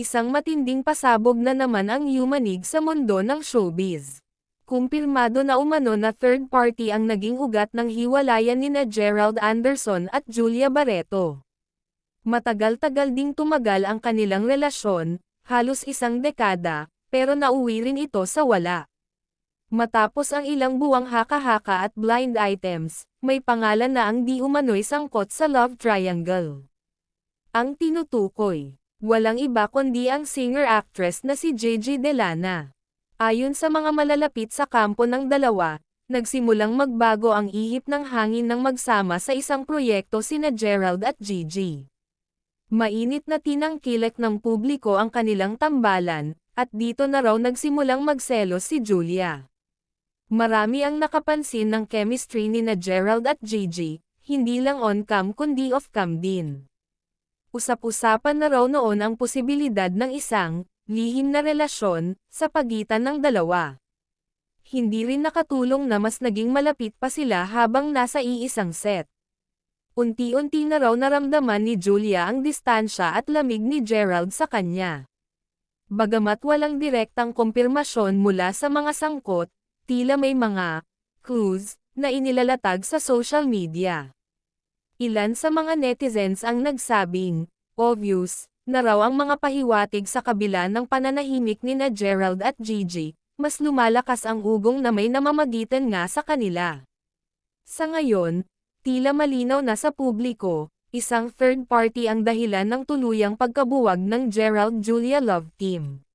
Isang matinding pasabog na naman ang yumanig sa mundo ng showbiz. Kumpirmado na umano na third party ang naging ugat ng hiwalayan nina Gerald Anderson at Julia Barreto. Matagal-tagal ding tumagal ang kanilang relasyon, halos isang dekada, pero nauwi rin ito sa wala. Matapos ang ilang buwang haka-haka at blind items, may pangalan na ang di umano'y sangkot sa love triangle. Ang tinutukoy, walang iba kundi ang singer-actress na si Gigi Delana. Ayon sa mga malalapit sa kampo ng dalawa, nagsimulang magbago ang ihip ng hangin nang magsama sa isang proyekto sina Gerald at Gigi. Mainit na tinangkilik ng publiko ang kanilang tambalan, at dito na raw nagsimulang magselos si Julia. Marami ang nakapansin ng chemistry nina Gerald at Gigi, hindi lang on-cam kundi off-cam din. Usap-usapan na raw noon ang posibilidad ng isang lihim na relasyon sa pagitan ng dalawa. Hindi rin nakatulong na mas naging malapit pa sila habang nasa iisang set. Unti-unti na raw naramdaman ni Julia ang distansya at lamig ni Gerald sa kanya. Bagamat walang direktang kumpirmasyon mula sa mga sangkot, tila may mga clues na inilalatag sa social media. Ilan sa mga netizens ang nagsabing, obvious, na raw ang mga pahiwatig sa kabila ng pananahimik nina Gerald at Gigi, mas lumalakas ang ugong na may namamagitan nga sa kanila. Sa ngayon, tila malinaw na sa publiko, isang third party ang dahilan ng tuluyang pagkabuwag ng Gerald-Julia love team.